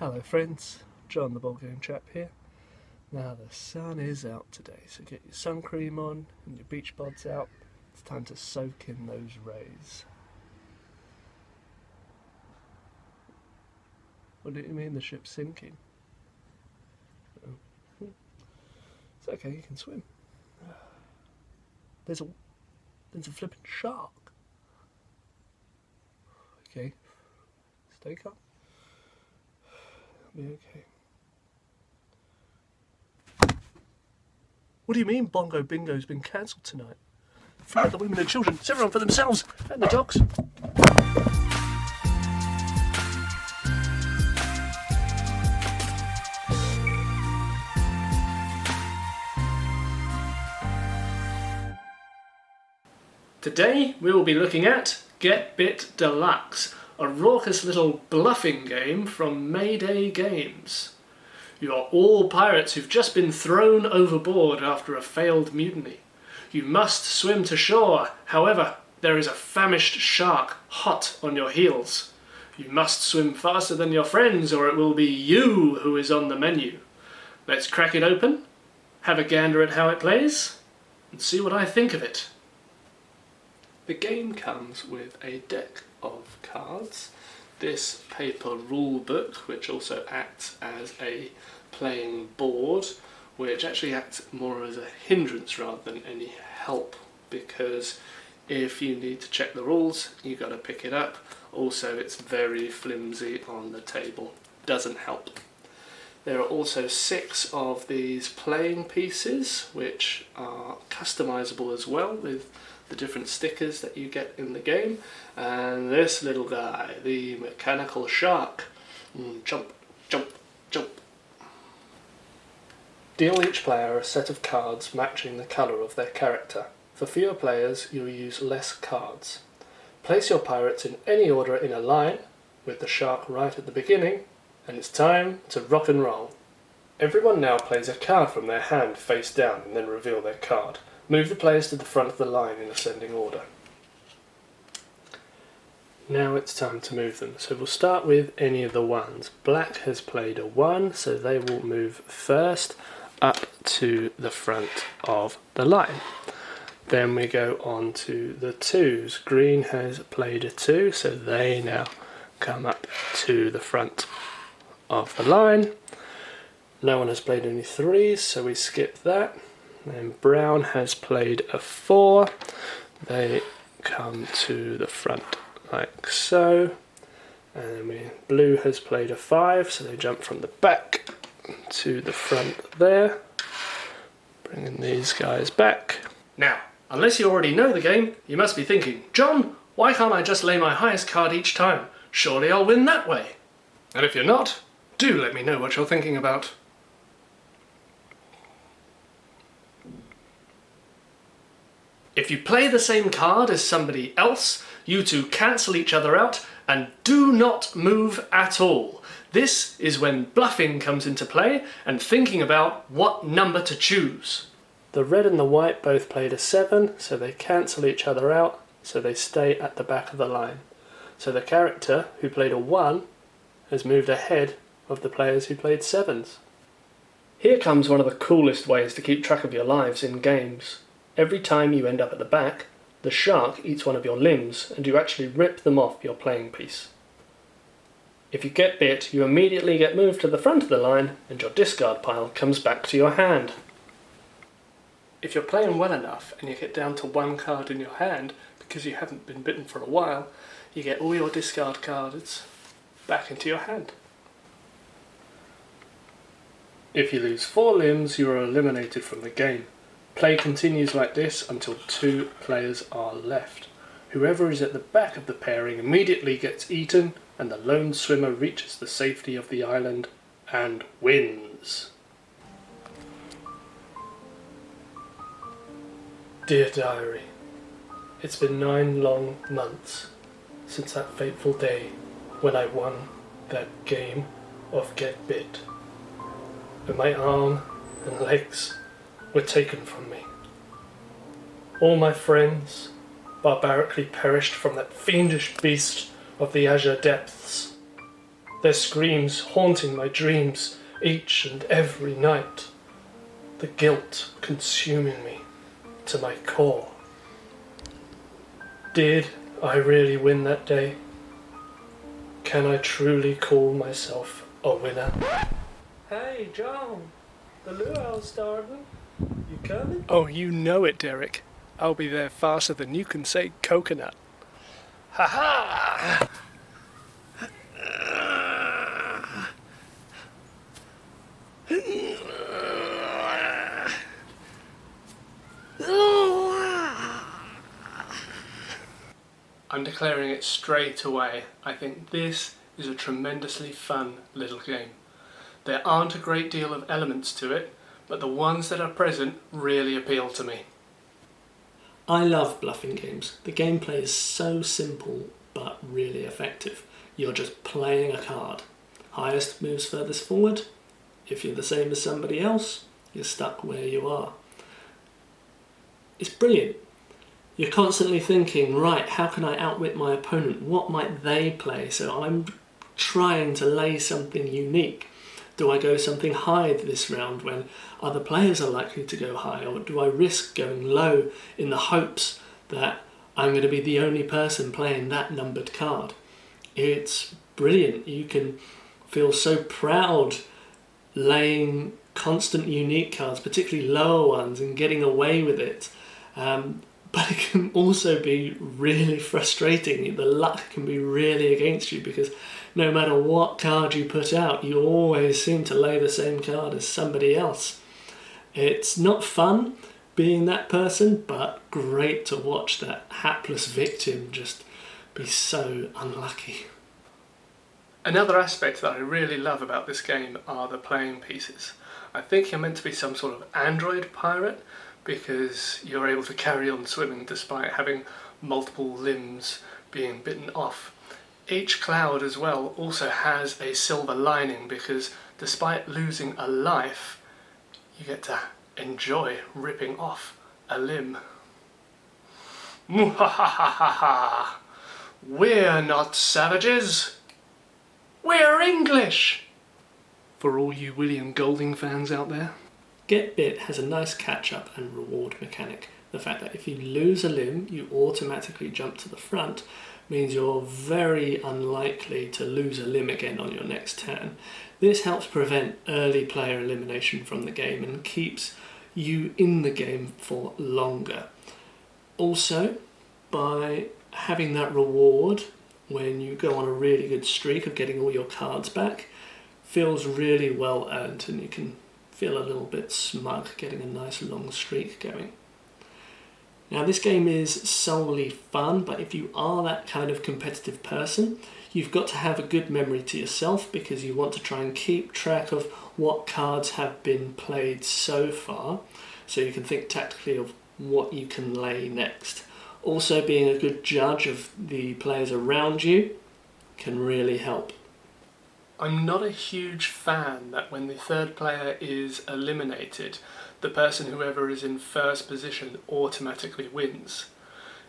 Hello friends, John the Ball Game Chap here. Now the sun is out today, so get your sun cream on and your beach bods out. It's time to soak in those rays. What do you mean the ship's sinking? Oh. It's okay, you can swim. There's a flippin' shark. Okay, stay calm. It'll be okay. What do you mean Bongo Bingo's been cancelled tonight? Free the women and children, it's everyone for themselves, and the dogs. Today we will be looking at Get Bit Deluxe, a raucous little bluffing game from Mayday Games. You are all pirates who've just been thrown overboard after a failed mutiny. You must swim to shore, however, there is a famished shark hot on your heels. You must swim faster than your friends or it will be you who is on the menu. Let's crack it open, have a gander at how it plays, and see what I think of it. The game comes with a deck of cards, this paper rule book which also acts as a playing board, which actually acts more as a hindrance rather than any help, because if you need to check the rules you've got to pick it up. Also it's very flimsy on the table, doesn't help. There are also 6 of these playing pieces which are customizable as well with the different stickers that you get in the game, and this little guy, the mechanical shark. Jump, jump, jump. Deal each player a set of cards matching the colour of their character. For fewer players you will use less cards. Place your pirates in any order in a line, with the shark right at the beginning, and it's time to rock and roll. Everyone now plays a card from their hand face down and then reveal their card. Move the players to the front of the line in ascending order. Now it's time to move them. So we'll start with any of the ones. Black has played a 1, so they will move first up to the front of the line. Then we go on to the 2s. Green has played a 2, so they now come up to the front of the line. No one has played any 3s, so we skip that. And brown has played a 4. They come to the front like so. And then blue has played a 5, so they jump from the back to the front there. Bringing these guys back. Now, unless you already know the game, you must be thinking, John, why can't I just lay my highest card each time? Surely I'll win that way. And if you're not, do let me know what you're thinking about. If you play the same card as somebody else, you two cancel each other out and do not move at all. This is when bluffing comes into play and thinking about what number to choose. The red and the white both played a 7, so they cancel each other out, so they stay at the back of the line. So the character who played a 1 has moved ahead of the players who played 7s. Here comes one of the coolest ways to keep track of your lives in games. Every time you end up at the back, the shark eats one of your limbs and you actually rip them off your playing piece. If you get bit, you immediately get moved to the front of the line and your discard pile comes back to your hand. If you're playing well enough and you get down to 1 card in your hand because you haven't been bitten for a while, you get all your discard cards back into your hand. If you lose 4 limbs, you are eliminated from the game. Play continues like this until 2 players are left. Whoever is at the back of the pairing immediately gets eaten and the lone swimmer reaches the safety of the island and wins. Dear Diary, it's been 9 long months since that fateful day when I won that game of Get Bit. And my arm and legs were taken from me. All my friends barbarically perished from that fiendish beast of the azure depths. their screams haunting my dreams each and every night, the guilt consuming me to my core. Did I really win that day? Can I truly call myself a winner? Hey, John, the luau's starting. You coming? Oh, you know it, Derek. I'll be there faster than you can say coconut. Ha ha! I'm declaring it straight away. I think this is a tremendously fun little game. There aren't a great deal of elements to it, but the ones that are present really appeal to me. I love bluffing games. The gameplay is so simple but really effective. You're just playing a card. Highest moves furthest forward. If you're the same as somebody else, you're stuck where you are. It's brilliant. You're constantly thinking, right, how can I outwit my opponent? What might they play? So I'm trying to lay something unique. Do I go something high this round when other players are likely to go high? Or do I risk going low in the hopes that I'm going to be the only person playing that numbered card? It's brilliant. You can feel so proud laying constant unique cards, particularly lower ones, and getting away with it. But it can also be really frustrating. The luck can be really against you because no matter what card you put out, you always seem to lay the same card as somebody else. It's not fun being that person, but great to watch that hapless victim just be so unlucky. Another aspect that I really love about this game are the playing pieces. I think you're meant to be some sort of android pirate because you're able to carry on swimming despite having multiple limbs being bitten off. Each cloud as well also has a silver lining because despite losing a life, you get to enjoy ripping off a limb. Muhahahaha! We're not savages! We're English! For all you William Golding fans out there. Get Bit has a nice catch-up and reward mechanic. The fact that if you lose a limb, you automatically jump to the front means you're very unlikely to lose a limb again on your next turn. This helps prevent early player elimination from the game and keeps you in the game for longer. Also, by having that reward when you go on a really good streak of getting all your cards back, feels really well earned and you can feel a little bit smug getting a nice long streak going. Now this game is solely fun, but if you are that kind of competitive person, you've got to have a good memory to yourself because you want to try and keep track of what cards have been played so far, so you can think tactically of what you can lay next. Also, being a good judge of the players around you can really help. I'm not a huge fan that when the third player is eliminated, the person whoever is in first position automatically wins.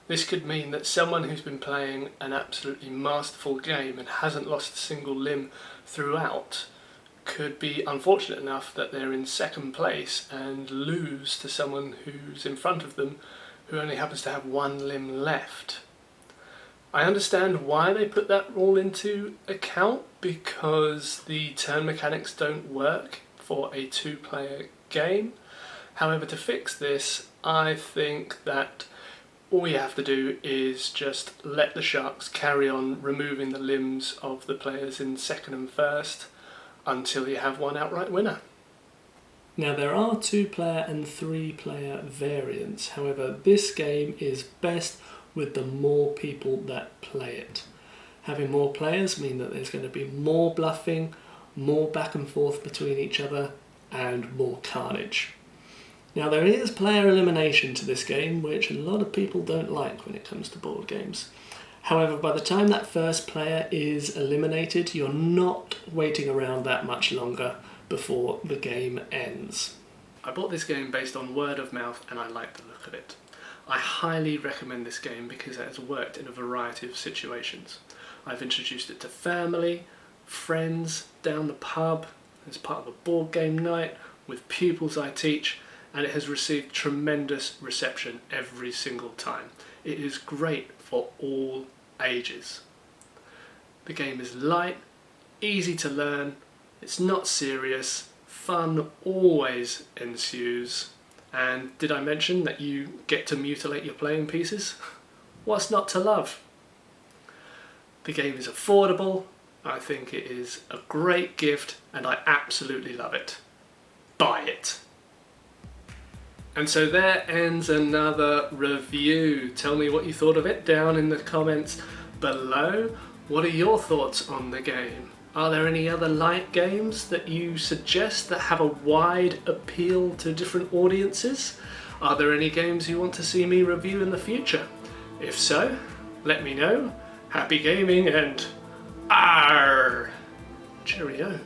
This could mean that someone who's been playing an absolutely masterful game and hasn't lost a single limb throughout could be unfortunate enough that they're in second place and lose to someone who's in front of them who only happens to have one limb left. I understand why they put that rule into account, because the turn mechanics don't work for a two-player game. However, to fix this, I think that all you have to do is just let the sharks carry on removing the limbs of the players in second and first until you have one outright winner. Now there are 2-player and 3-player variants, however this game is best with the more people that play it. Having more players mean that there's going to be more bluffing, more back and forth between each other, and more carnage. Now there is player elimination to this game, which a lot of people don't like when it comes to board games. However, by the time that first player is eliminated, you're not waiting around that much longer before the game ends. I bought this game based on word of mouth and I like the look of it. I highly recommend this game because it has worked in a variety of situations. I've introduced it to family, friends down the pub as part of a board game night with pupils I teach, and it has received tremendous reception every single time. It is great for all ages. The game is light, easy to learn, it's not serious, fun always ensues, and did I mention that you get to mutilate your playing pieces? What's not to love? The game is affordable, I think it is a great gift, and I absolutely love it. Buy it! And so there ends another review. Tell me what you thought of it down in the comments below. What are your thoughts on the game? Are there any other light games that you suggest that have a wide appeal to different audiences? Are there any games you want to see me review in the future? If so, let me know. Happy gaming and cheerio.